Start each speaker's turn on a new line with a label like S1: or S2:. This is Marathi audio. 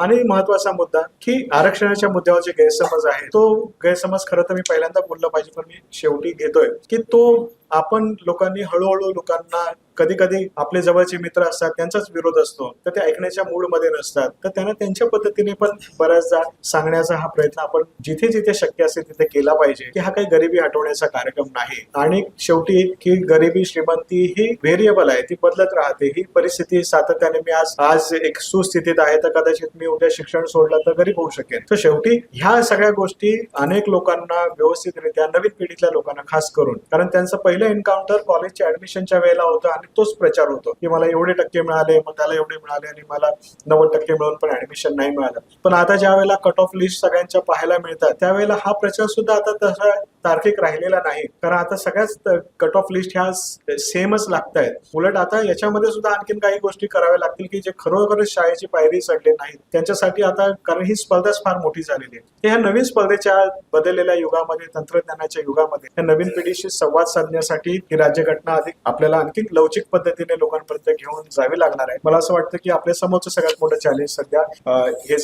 S1: आणि महत्वाचा मुद्दा की आरक्षणाच्या मुद्द्यावर जे गैरसमज आहे तो गैरसमज खरं तर मी पहिल्यांदा बोललं पाहिजे, पण मी शेवटी घेतोय की तो आपण लोकांनी हळूहळू लोकांना कधी कधी आपले जवळचे मित्र असतात त्यांचाच विरोध असतो तर ते ऐकण्याच्या मूड मध्ये नसतात, तर त्यांना त्यांच्या पद्धतीने पण बऱ्याचदा सांगण्याचा हा प्रयत्न आपण जिथे जिथे शक्य असेल तिथे केला पाहिजे की हा काही गरिबी हटवण्याचा कार्यक्रम नाही. आणि शेवटी की गरिबी श्रीमंती ही व्हेरिएबल आहे, ती बदलत राहते. ही परिस्थिती सातत्याने मी आज आज एक सुस्थितीत आहे तर कदाचित मी उद्या शिक्षण सोडलं तर गरीब होऊ शकेल. तर शेवटी ह्या सगळ्या गोष्टी अनेक लोकांना व्यवस्थितरित्या नवीन पिढीतल्या लोकांना खास करून, कारण त्यांचं पहिलं एन्काउंटर कॉलेजच्या ऍडमिशनच्या वेळेला होतं आणि तोच प्रचार होतो की मला एवढे टक्के मिळाले, मग त्याला एवढे मिळाले आणि मला 90% मिळून पण ऍडमिशन नाही मिळालं. पण आता ज्या वेळेला कट ऑफ लिस्ट सगळ्यांच्या पाहायला मिळतात त्यावेळेला हा प्रचार सुद्धा आता तसा तार्किक राहिलेला नाही, कारण आता सगळ्याच कट ऑफ लिस्ट ह्या सेमच लागतायत. उलट आता याच्यामध्ये सुद्धा आणखीन काही गोष्टी कराव्या लागतील की जे खरोखरच शाळेची पायरी चढले नाहीत त्यांच्यासाठी आता, कारण ही स्पर्धाच फार मोठी झालेली आहे. ह्या नवीन स्पर्धेच्या बदललेल्या युगामध्ये, तंत्रज्ञानाच्या युगामध्ये या नवीन पिढीशी संवाद साधण्यासाठी ही राज्यघटना अधिक आपल्याला आणखी लवचिक पद्धतीने लोकांपर्यंत घेऊन जावी लागणार आहे. मला असं वाटतं की आपल्या समोरचं सगळ्यात मोठं चॅलेंज सध्या हे